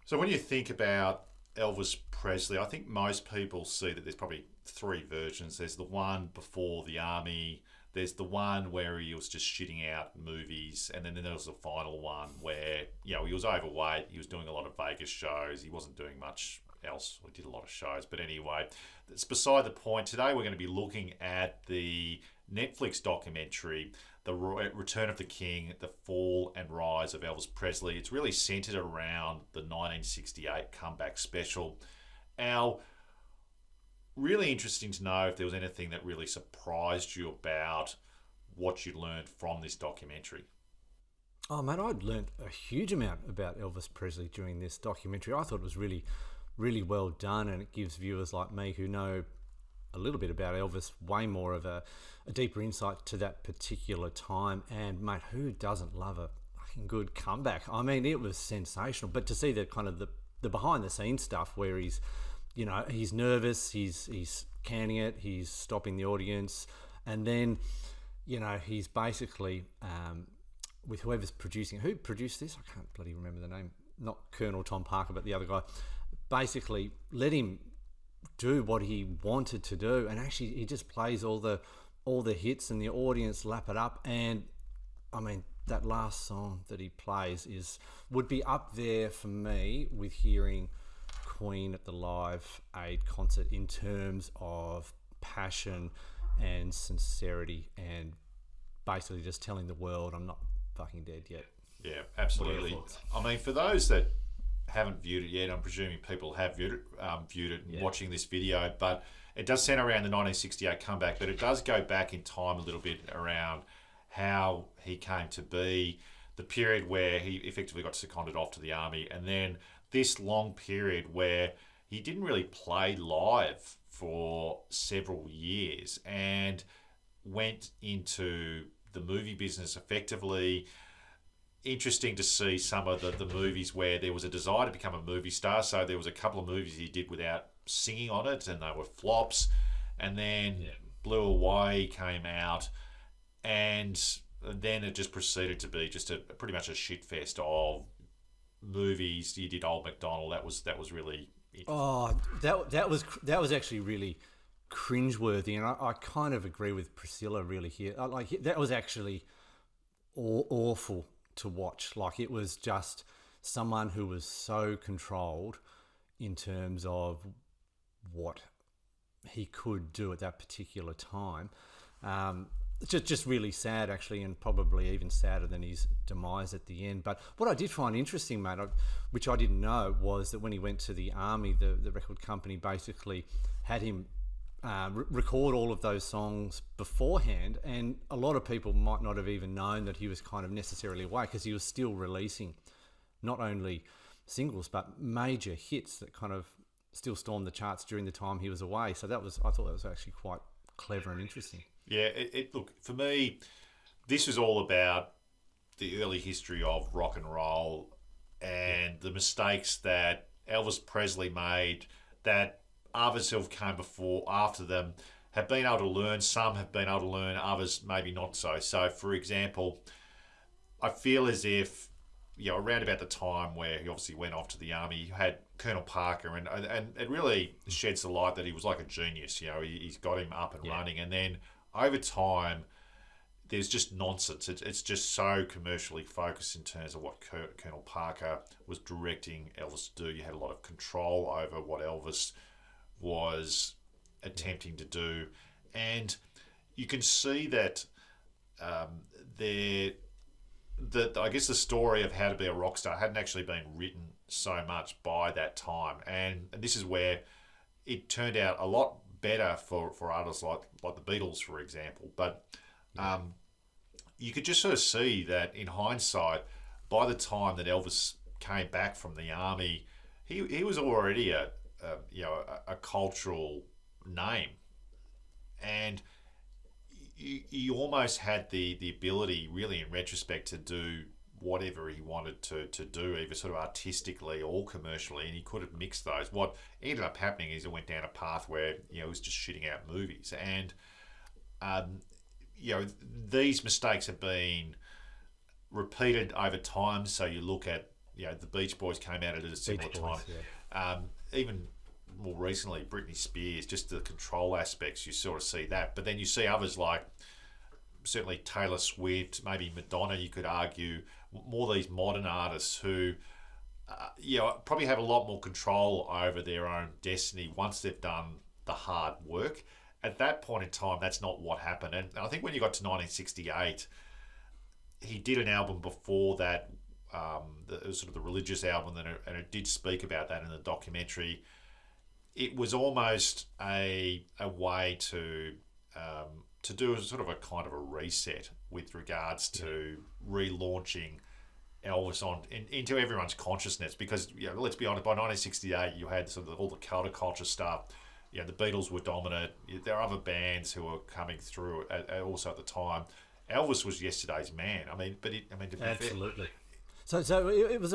So when you think about Elvis Presley, I think most people see that there's probably three versions. There's the one before the army, there's the one where he was just shitting out movies, and then there was the final one where, he was overweight, he was doing a lot of Vegas shows, he wasn't doing much else. We did a lot of shows, but anyway, it's beside the point. Today we're going to be looking at the Netflix documentary, The Return of the King, The Fall and Rise of Elvis Presley. It's really centered around the 1968 comeback special. Al, really interesting to know if there was anything that really surprised you about what you learned from this documentary. Oh man, I'd learnt a huge amount about Elvis Presley during this documentary. I thought it was really, really well done, and it gives viewers like me who know a little bit about Elvis way more of a deeper insight to that particular time. And mate, who doesn't love a fucking good comeback? I mean, it was sensational. But to see the kind of the behind the scenes stuff where he's nervous, he's canning it, he's stopping the audience, and then he's basically with whoever's producing. Who produced this? I can't bloody remember the name. Not Colonel Tom Parker, but the other guy. Basically, let him do what he wanted to do, and actually he just plays all the hits, and the audience lap it up. And I mean, that last song that he plays would be up there for me with hearing Queen at the Live Aid concert in terms of passion and sincerity, and basically just telling the world I'm not fucking dead yet. Yeah, absolutely. I mean, for those that haven't viewed it yet, I'm presuming people have viewed it and Yeah. watching this video, but it does center around the 1968 comeback, but it does go back in time a little bit around how he came to be, the period where he effectively got seconded off to the army, and then this long period where he didn't really play live for several years and went into the movie business effectively. Interesting to see some of the movies where there was a desire to become a movie star. So there was a couple of movies he did without singing on it, and they were flops. And then Blew Away came out, and then it just proceeded to be just pretty much a shit fest of movies. You did Old MacDonald. That was really interesting. Oh, that was actually really cringeworthy, and I kind of agree with Priscilla really here. Like that was actually awful to watch. Like it was just someone who was so controlled in terms of what he could do at that particular time. Just really sad, actually, and probably even sadder than his demise at the end. But what I did find interesting, mate, which I didn't know, was that when he went to the army, the record company basically had him record all of those songs beforehand, and a lot of people might not have even known that he was kind of necessarily away, because he was still releasing not only singles but major hits that kind of still stormed the charts during the time he was away. So I thought that was actually quite clever and interesting. Yeah, it look, for me, this was all about the early history of rock and roll and the mistakes that Elvis Presley made, that others who have come before, after them, have been able to learn. Some have been able to learn, others maybe not so. So, for example, I feel as if, around about the time where he obviously went off to the army, you had Colonel Parker, and it really sheds the light that he was like a genius. He's got him up and running, and then over time, there's just nonsense. It's just so commercially focused in terms of what Colonel Parker was directing Elvis to do. You had a lot of control over what Elvis was attempting to do, and you can see that I guess the story of how to be a rock star hadn't actually been written so much by that time, and this is where it turned out a lot better for artists like the Beatles, for example. But you could just sort of see that in hindsight, by the time that Elvis came back from the army, he was already a cultural name, and you almost had the ability, really, in retrospect, to do whatever he wanted to do, either sort of artistically or commercially, and he could have mixed those. What ended up happening is it went down a path where he was just shitting out movies, and these mistakes have been repeated over time. So you look at the Beach Boys came out at a similar Beach time. Boys, yeah. Even more recently, Britney Spears, just the control aspects, you sort of see that. But then you see others like certainly Taylor Swift, maybe Madonna, you could argue, more these modern artists who, probably have a lot more control over their own destiny once they've done the hard work. At that point in time, that's not what happened. And I think when you got to 1968, he did an album before that, it was sort of the religious album, and it did speak about that in the documentary. It was almost a way to do a sort of a kind of a reset with regards to relaunching Elvis into everyone's consciousness, because let's be honest, by 1968 you had sort of all the counterculture stuff. The Beatles were dominant. There are other bands who were coming through also at the time. Elvis was yesterday's man. To be Absolutely. So it was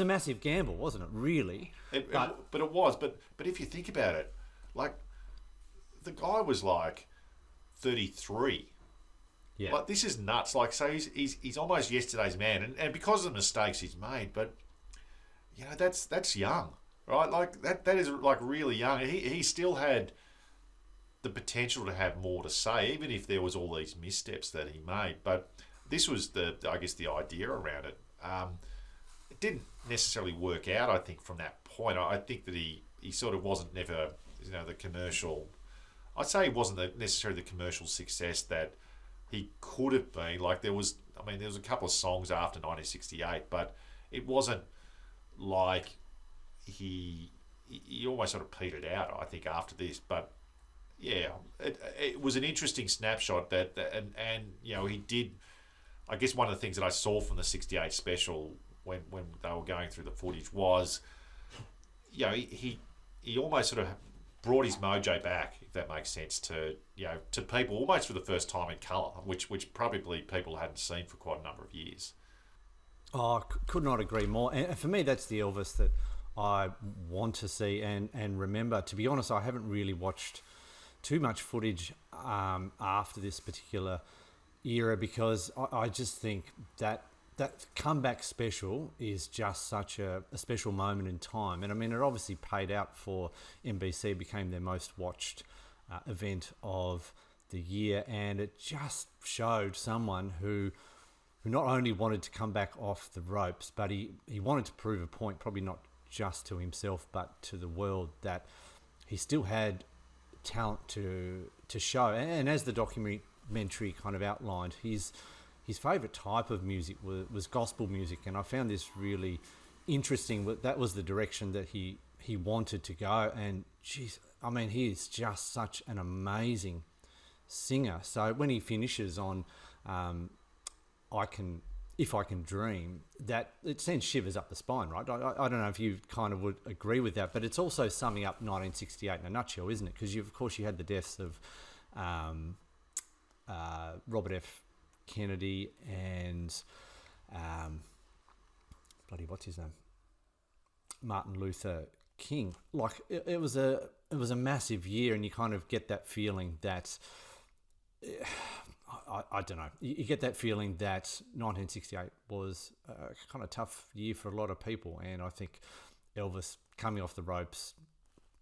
a massive gamble, wasn't it? Really, but it was. But if you think about it, like, the guy was like 33. Yeah. Like, this is nuts. Like, so he's almost yesterday's man, and because of the mistakes he's made. But that's young, right? Like, that is like really young. He still had the potential to have more to say, even if there was all these missteps that he made. But this was the idea around it. It didn't necessarily work out, I think, from that point. I think that he sort of wasn't never, the commercial. I'd say he wasn't necessarily the commercial success that he could have been. Like, there was a couple of songs after 1968, but it wasn't like he almost sort of petered out, I think, after this. But yeah, it was an interesting snapshot and he did. I guess one of the things that I saw from the 68 special when they were going through the footage was, he almost sort of brought his mojo back, if that makes sense, to people almost for the first time in colour, which probably people hadn't seen for quite a number of years. Oh, could not agree more. And for me, that's the Elvis that I want to see and remember. To be honest, I haven't really watched too much footage after this particular era, because I just think that comeback special is just such a special moment in time. And it obviously paid out for NBC, became their most watched event of the year, and it just showed someone who not only wanted to come back off the ropes, but he wanted to prove a point, probably not just to himself but to the world, that he still had talent to show. And as the documentary kind of outlined, his favourite type of music was gospel music, and I found this really interesting. That was the direction that he wanted to go, and geez, he is just such an amazing singer. So when he finishes on If I Can Dream, that it sends shivers up the spine, right? I don't know if you kind of would agree with that, but it's also summing up 1968 in a nutshell, isn't it? Because of course you had the deaths of Robert F. Kennedy and what's his name? Martin Luther King. Like, it was a massive year, and you kind of get that feeling that I don't know. You get that feeling that 1968 was a kind of tough year for a lot of people, and I think Elvis coming off the ropes,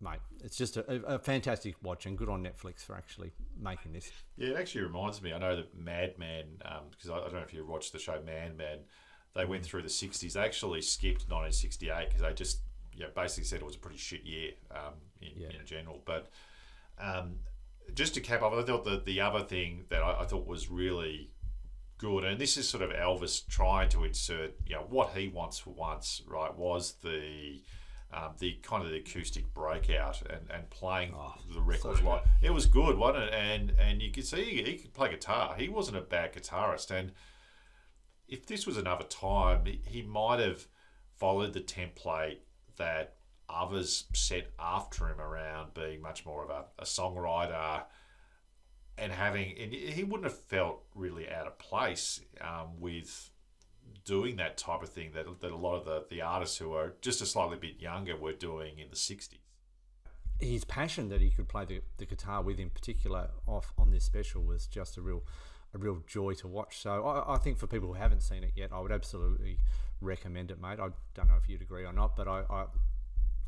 mate, it's just a fantastic watch, and good on Netflix for actually making this. Yeah, it actually reminds me. I know that Mad Men, because I don't know if you watched the show Mad Men. They went through the 60s. They actually skipped 1968 because they just basically said it was a pretty shit year in general. But just to cap off, I thought that the other thing that I thought was really good, and this is sort of Elvis trying to insert, what he wants for once, right, was the kind of the acoustic breakout and playing the records. So it was good, wasn't it? And you could see he could play guitar. He wasn't a bad guitarist, and if this was another time, he might have followed the template that others set after him around being much more of a songwriter and he wouldn't have felt really out of place with doing that type of thing that a lot of the artists who are just a slightly bit younger were doing in the 60s. His passion that he could play the guitar with, in particular, on this special, was just a real joy to watch. So I think for people who haven't seen it yet, I would absolutely recommend it, mate. I don't know if you'd agree or not, but I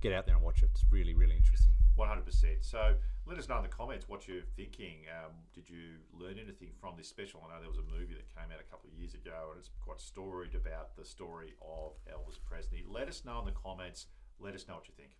get out there and watch it. It's really, really interesting. 100%. So let us know in the comments what you're thinking. Did you learn anything from this special? I know there was a movie that came out a couple of years ago and it's quite storied about the story of Elvis Presley. Let us know in the comments. Let us know what you think.